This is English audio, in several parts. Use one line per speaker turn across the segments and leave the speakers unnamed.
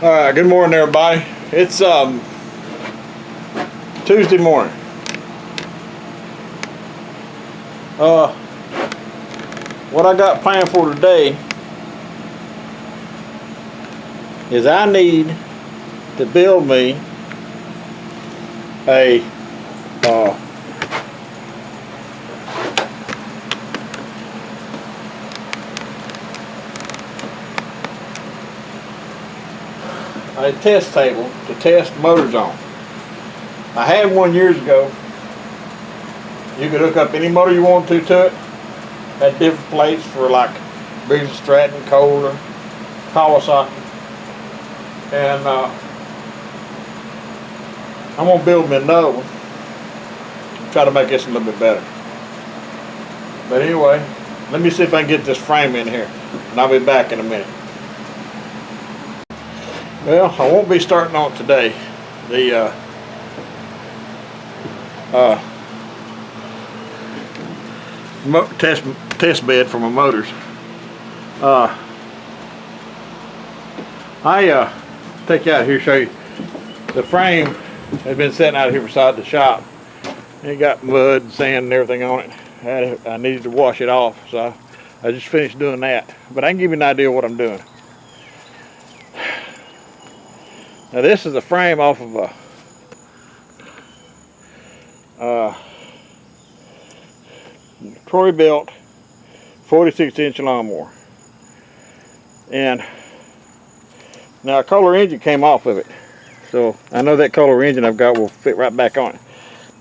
All right, good morning, everybody. It's Tuesday morning. What I got planned for today is I need to build me a test table to test motors on. I had one years ago. You could hook up any motor you want to it. Had different plates for like Briggs & Stratton, Kohler, Kawasaki, and I'm gonna build me another one. Try to make this a little bit better. But anyway, let me see if I can get this frame in here, and I'll be back in a minute. Well, I won't be starting on it today. The test bed for my motors. I take you out here, show you the frame has been sitting out here beside the shop. It got mud and sand and everything on it. I needed to wash it off, so I just finished doing that. But I can give you an idea of what I'm doing. Now this is a frame off of a Troy built 46-inch lawnmower, and now a Kohler engine came off of it, so I know that Kohler engine I've got will fit right back on it.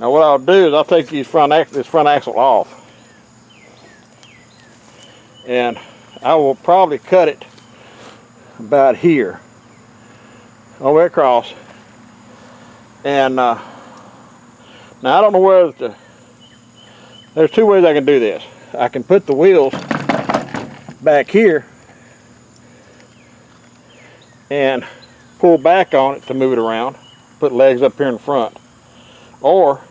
Now what I'll do is I'll take this front axle off, and I will probably cut it about here all the way across. And now I don't know whether there's two ways I can do this. I can put the wheels back here and pull back on it to move it around, put legs up here in front, or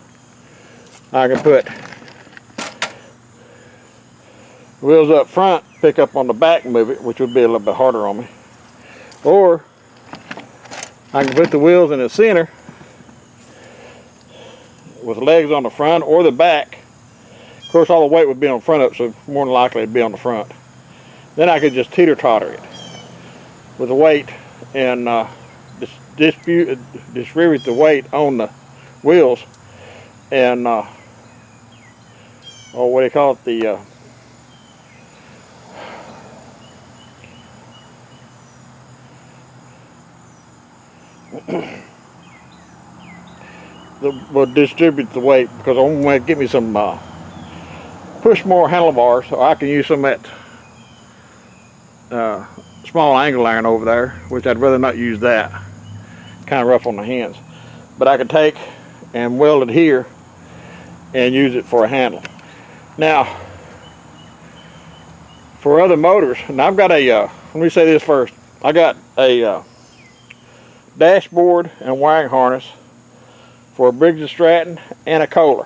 I can put wheels up front, pick up on the back and move it, which would be a little bit harder on me, or I can put the wheels in the center with legs on the front or the back. Of course, all the weight would be on the front of it, so more than likely it'd be on the front. Then I could just teeter-totter it with the weight and distribute the weight on the wheels and or what do you call it, will distribute the weight, because I want to get me some push more handlebars, so I can use some of that small angle iron over there, which I'd rather not use that. Kind of rough on the hands. But I can take and weld it here and use it for a handle. Now, for other motors, and I've got a, let me say this first, I got a dashboard and wiring harness for a Briggs & Stratton and a Kohler.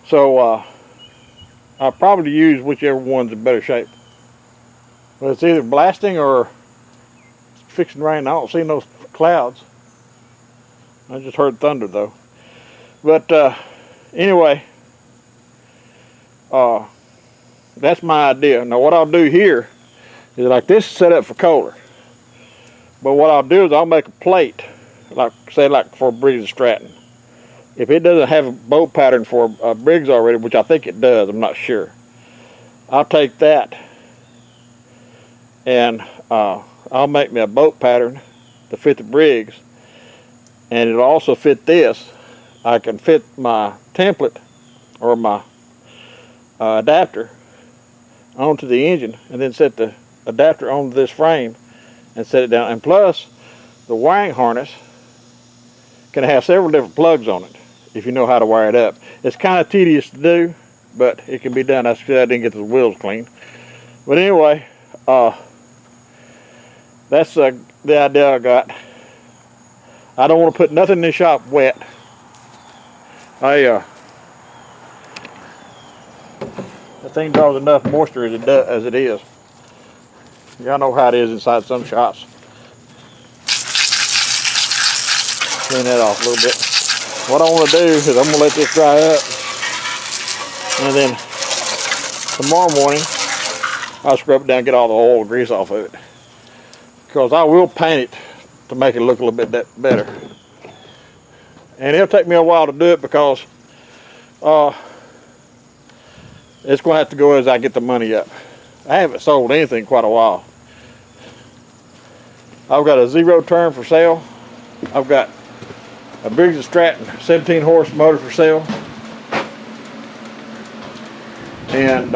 So I'll probably use whichever one's in better shape. But it's either blasting or fixing rain. I don't see no clouds. I just heard thunder though. But anyway, that's my idea. Now what I'll do here is, like, this is set up for Kohler. But what I'll do is I'll make a plate, like say like for Briggs & Stratton. If it doesn't have a bolt pattern for Briggs already, which I think it does, I'm not sure, I'll take that and I'll make me a bolt pattern to fit the Briggs, and it'll also fit this. I can fit my template or my adapter onto the engine, and then set the adapter onto this frame and set it down. And plus, the wiring harness can have several different plugs on it if you know how to wire it up. It's kind of tedious to do, but it can be done. That's because I didn't get the wheels clean. But anyway, that's the idea I got. I don't want to put nothing in the shop wet. The thing draws enough moisture as it is. Y'all know how it is inside some shops. Clean that off a little bit. What I want to do is I'm going to let this dry up, and then tomorrow morning I'll scrub it down and get all the oil and grease off of it, because I will paint it to make it look a little bit better. And it'll take me a while to do it because it's going to have to go as I get the money up. I haven't sold anything in quite a while. I've got a zero turn for sale. I've got a Briggs & Stratton 17 horse motor for sale. And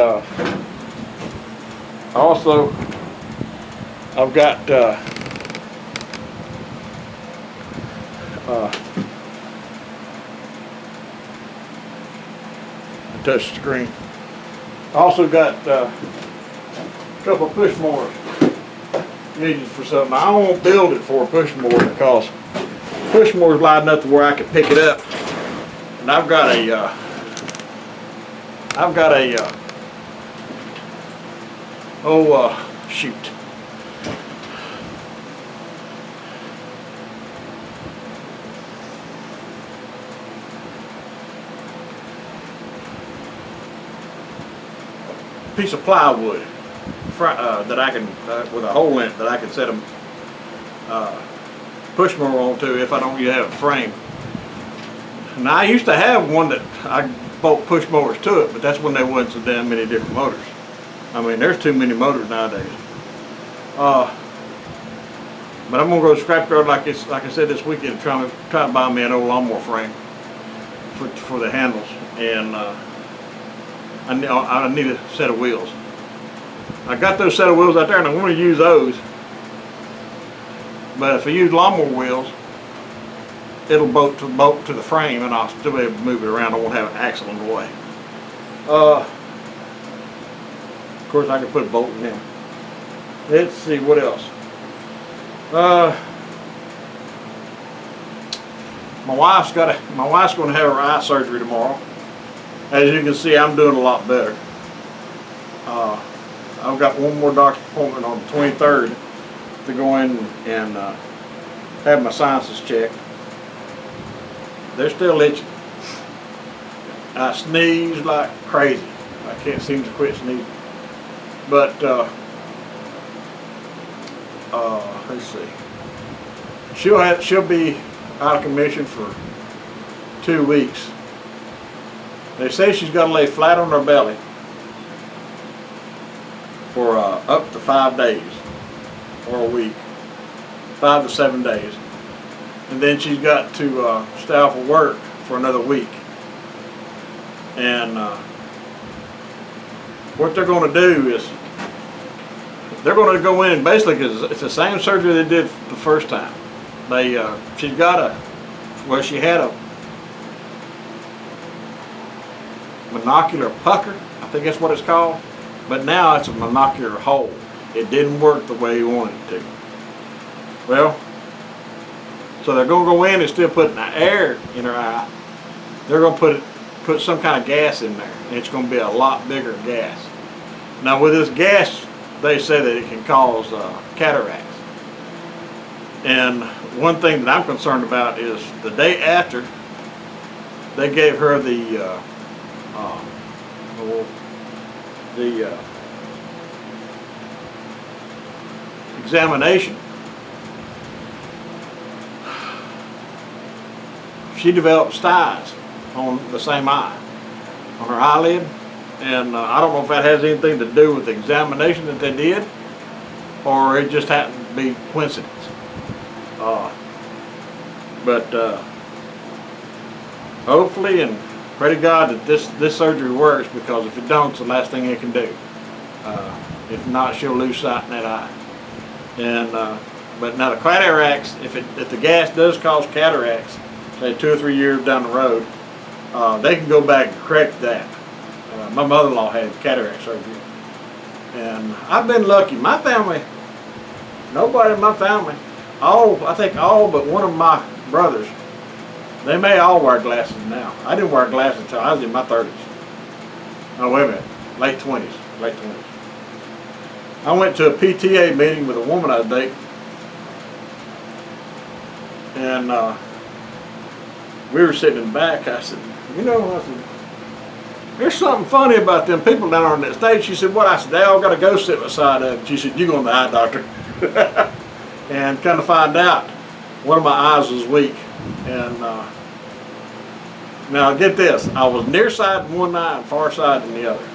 also I've got touch screen. I also got a couple of push mowers engines for something. I won't build it for a push mower because push mower's light enough to where I can pick it up. And I've got a shoot. Piece of plywood that I can, with a hole in it, that I can set a push mower onto if I don't yet have a frame. Now I used to have one that I bolt push mowers to it, but that's when there wasn't so damn many different motors. I mean, there's too many motors nowadays. But I'm gonna go to the scrapyard like I said this weekend, try to buy me an old lawnmower frame for the handles, and I need a set of wheels. I got those set of wheels out there, and I want to use those. But if I use lawnmower wheels, it'll bolt to the frame, and I'll still be able to move it around. I won't have an axle in the way. Of course, I can put a bolt in there. Let's see what else. My wife's going to have her eye surgery tomorrow. As you can see, I'm doing a lot better. I've got one more doctor's appointment on the 23rd to go in and have my sinuses checked. They're still itching. I sneeze like crazy. I can't seem to quit sneezing. But let's see. She'll be out of commission for 2 weeks. They say she's got to lay flat on her belly for up to 5 days or a week, 5 to 7 days, and then she's got to stay off of work for another week. And what they're going to do is they're going to go in and basically, because it's the same surgery they did the first time. She's got she had a monocular pucker, I think that's what it's called, but now it's a monocular hole. It didn't work the way you wanted it to. Well, so they're going to go in and still put air in her eye. They're going to put some kind of gas in there, and it's going to be a lot bigger gas. Now with this gas, they say that it can cause cataracts. And one thing that I'm concerned about is the day after they gave her the examination, she developed styes on the same eye, on her eyelid, and I don't know if that has anything to do with the examination that they did, or it just happened to be coincidence. But hopefully and pray to God that this surgery works, because if it don't, it's the last thing it can do. If not, she'll lose sight in that eye. And but now the cataracts, if the gas does cause cataracts, say 2 or 3 years down the road, they can go back and correct that. My mother-in-law had cataract surgery, and I've been lucky. My family, nobody in my family, I think all but one of my brothers, they may all wear glasses now. I didn't wear glasses until I was in my 30s. Oh, wait a minute, late 20s. I went to a PTA meeting with a woman I was dating, and we were sitting in the back. I said, you know, I said, there's something funny about them people down on that stage. She said, what? I said, they all got to go sit beside of it. She said, you're going to the eye doctor. And kind of find out, one of my eyes was weak. And now get this, I was near side in one eye and far side in the other.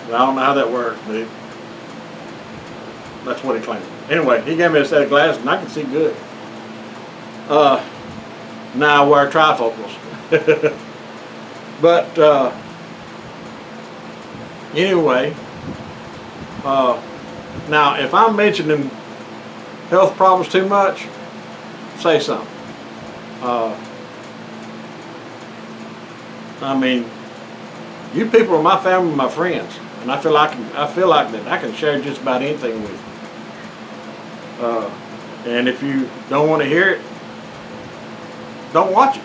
I don't know how that works, but that's what he claimed. Anyway, he gave me a set of glasses and I can see good. Now I wear trifocals. But anyway, now if I'm mentioning health problems too much, say something. I mean, you people are my family, my friends, and I feel like that I can share just about anything with you. And if you don't want to hear it, don't watch it.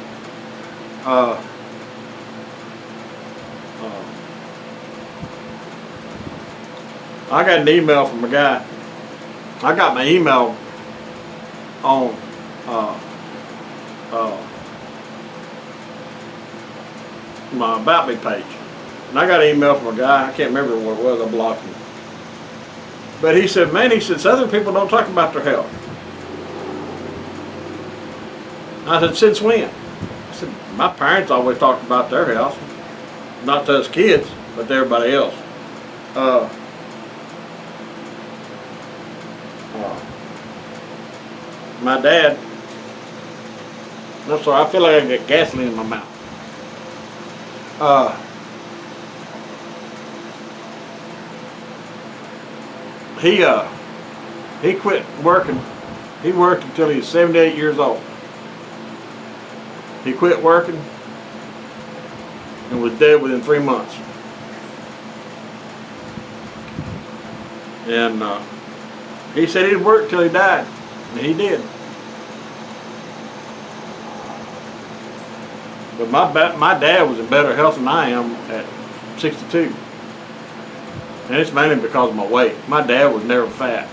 I got an email from a guy. I got my email on my About Me page. And I got an email from a guy, I can't remember what it was, I blocked him. But he said, man, he said, Southern people don't talk about their health. I said, since when? I said, my parents always talked about their health. Not to us kids, but to everybody else. My dad, I'm sorry, I feel like I got gasoline in my mouth. He quit working. He worked until he was 78 years old. He quit working and was dead within 3 months. And he said he'd work till he died, and he did. But my dad was in better health than I am at 62. And it's mainly because of my weight. My dad was never fat.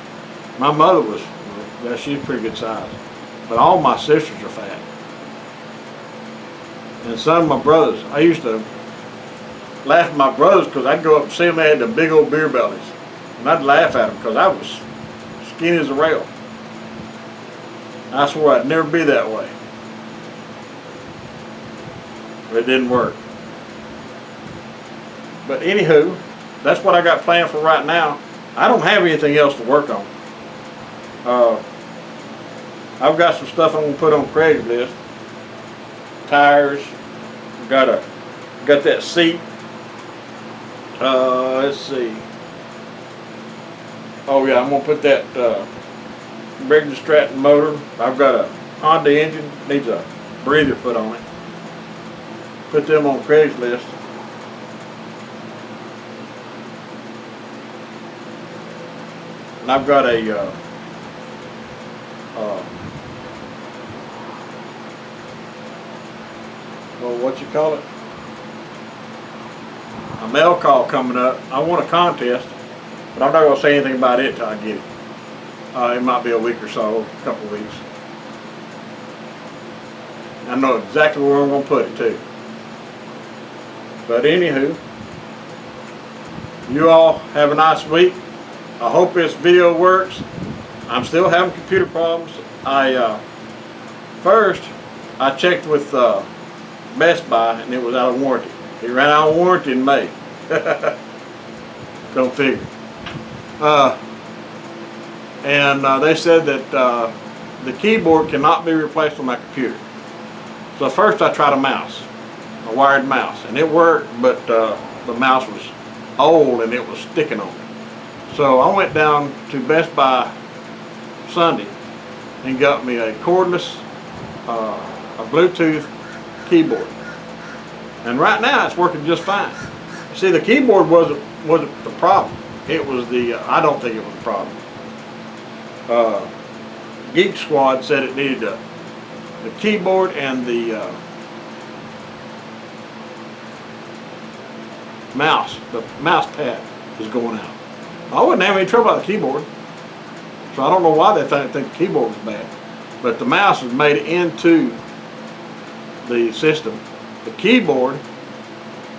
My mother was, well, she's pretty good size. But all my sisters are fat. And some of my brothers, I used to laugh at my brothers because I'd go up and see them, they had the big old beer bellies. And I'd laugh at them because I was skinny as a rail. I swore I'd never be that way. But it didn't work. But anywho, that's what I got planned for right now. I don't have anything else to work on. I've got some stuff I'm gonna put on Craigslist. Tires. Got that seat. Let's see. Oh yeah, I'm gonna put that Briggs & Stratton motor. I've got a Honda engine. Needs a breather put on it. Put them on Craigslist. And I've got a well, what you call it? A mail call coming up. I want a contest, but I'm not going to say anything about it till I get it. It might be a week or so, a couple of weeks. I know exactly where I'm going to put it too. But anywho, you all have a nice week. I hope this video works. I'm still having computer problems. First I checked with Best Buy and it was out of warranty. It ran out of warranty in May. Don't figure. And they said that the keyboard cannot be replaced on my computer. So first I tried a mouse, a wired mouse, and it worked, but the mouse was old and it was sticking on me. So I went down to Best Buy Sunday and got me a cordless, a Bluetooth keyboard. And right now it's working just fine. See, the keyboard wasn't the problem. It was the, I don't think it was the problem. Geek Squad said it needed the keyboard and the mouse pad was going out. I wouldn't have any trouble with the keyboard. So I don't know why they think the keyboard was bad. but the mouse is made into the system. The keyboard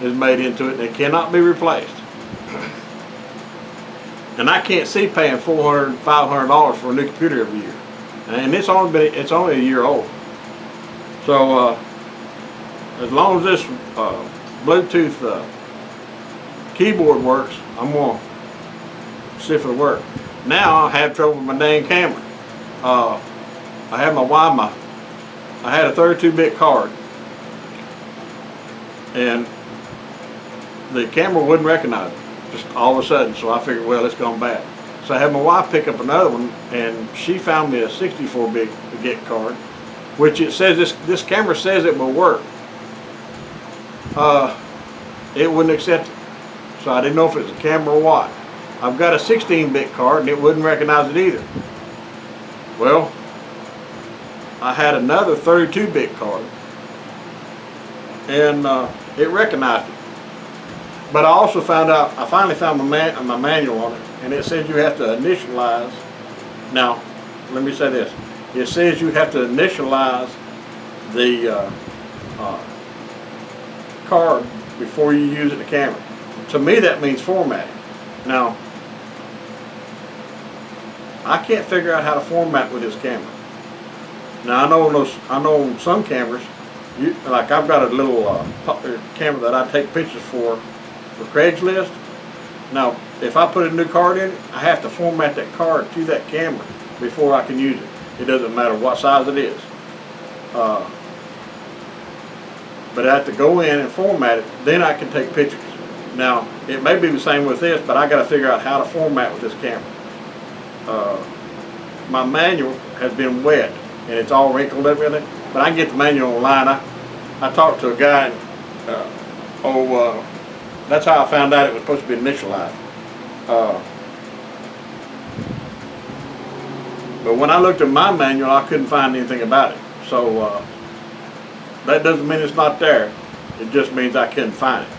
is made into it and it cannot be replaced. And I can't see paying $400, $500 for a new computer every year. And it's only a year old. So as long as this Bluetooth keyboard works, I'm gonna see if it'll work. Now I have trouble with my dang camera. I had I had a 32-bit card, and the camera wouldn't recognize it just all of a sudden. So I figured, well, it's gone bad. So I had my wife pick up another one, and she found me a 64-bit card, which it says this camera says it will work. It wouldn't accept it, so I didn't know if it was a camera or what. I've got a 16-bit card, and it wouldn't recognize it either. Well, I had another 32-bit card, and it recognized it. But I also found out, I finally found my manual on it, and it says you have to initialize. Now, let me say this. It says you have to initialize the card before you use it in the camera. To me, that means formatting. Now, I can't figure out how to format with this camera. Now, I know on some cameras, like I've got a little camera that I take pictures for Craigslist. Now, if I put a new card in, I have to format that card to that camera before I can use it. It doesn't matter what size it is. But I have to go in and format it, then I can take pictures. Now, it may be the same with this, but I got to figure out how to format with this camera. My manual has been wet, and it's all wrinkled up with it, but I can get the manual online. I talked to a guy, and, that's how I found out it was supposed to be initialized. But when I looked at my manual, I couldn't find anything about it. So that doesn't mean it's not there. It just means I couldn't find it.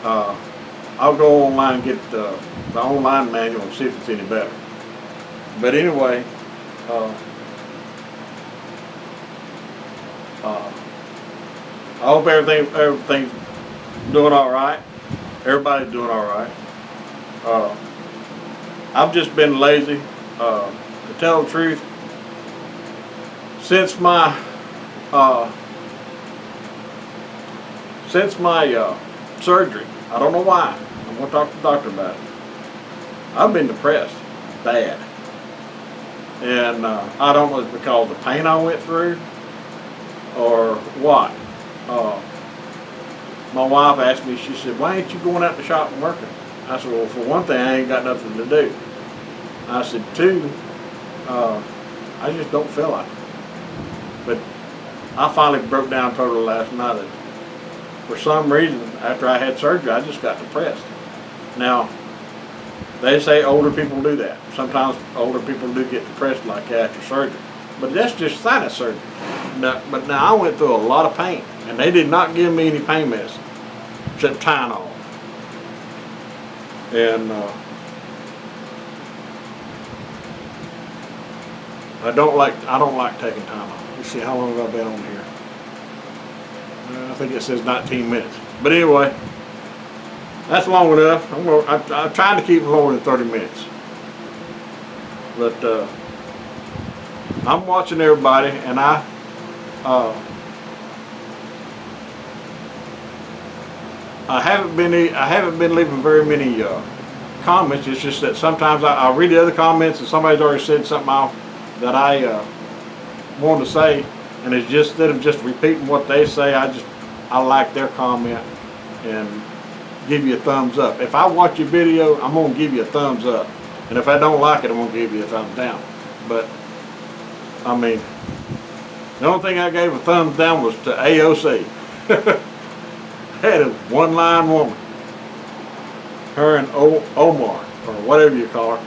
I'll go online and get the online manual and see if it's any better. But anyway, I hope everything's doing all right. Everybody's doing all right. I've just been lazy. To tell the truth, since my surgery, I don't know why. I'm going to talk to the doctor about it. I've been depressed, bad. And I don't know if it's because of the pain I went through or what. My wife asked me, she said, why ain't you going out to the shop and working? I said, well, for one thing, I ain't got nothing to do. I said, two, I just don't feel like it. But I finally broke down totally last night that for some reason, after I had surgery, I just got depressed. Now, they say older people do that. Sometimes older people do get depressed like that after surgery. But that's just sinus surgery. But now I went through a lot of pain, and they did not give me any pain medicine except Tylenol. And I don't like taking Tylenol. You see, how long have I been on here? I think it says 19 minutes. But anyway, that's long enough. I'm trying to keep it longer than 30 minutes. But I'm watching everybody, and I haven't been leaving very many comments. It's just that sometimes I'll read the other comments, and somebody's already said something that I wanted to say, and it's just instead of just repeating what they say, I like their comment and give you a thumbs up. If I watch your video, I'm gonna give you a thumbs up, and if I don't like it, I'm gonna give you a thumbs down. But I mean, the only thing I gave a thumbs down was to AOC. That is one-line woman. Her and Omar, or whatever you call her.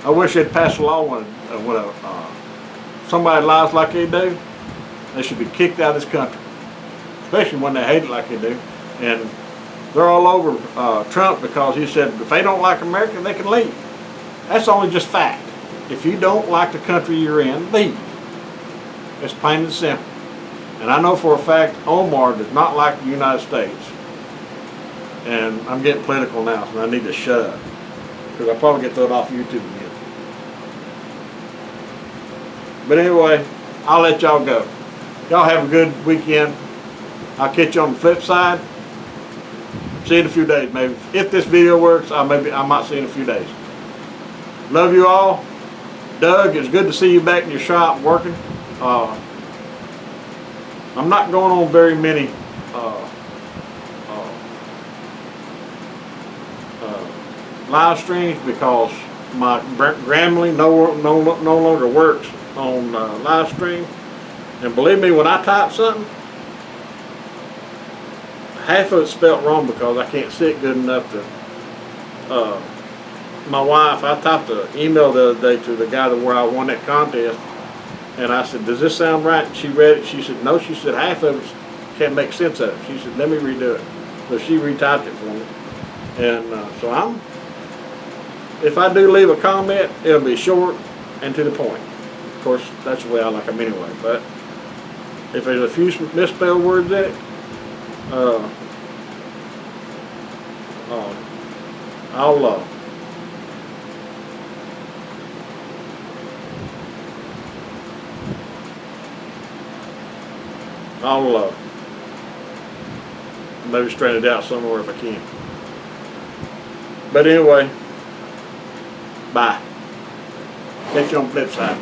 I wish they'd pass a law when somebody lies like they do, they should be kicked out of this country. Especially when they hate it like they do. And they're all over Trump because he said if they don't like America, they can leave. That's only just fact. If you don't like the country you're in, leave. It's plain and simple. And I know for a fact Omar does not like the United States. And I'm getting political now, so I need to shut up. Because I'll probably get thrown off YouTube again. But anyway, I'll let y'all go. Y'all have a good weekend. I'll catch you on the flip side. See you in a few days, maybe. If this video works, I might see you in a few days. Love you all. Doug, it's good to see you back in your shop working. I'm not going on very many live streams because my Grammarly no longer works on live stream. And believe me, when I type something, half of it's spelt wrong because I can't see it good enough to. My wife, I typed an email the other day to the guy where I won that contest, and I said, "Does this sound right?" And she read it. She said, "No." She said, "Half of it can't make sense of it." She said, "Let me redo it." So she retyped it for me, and so if I do leave a comment, it'll be short and to the point. Of course, that's the way I like them anyway. But if there's a few misspelled words in it, I'll maybe straighten it out somewhere if I can. But anyway, bye. Catch you on the flip side.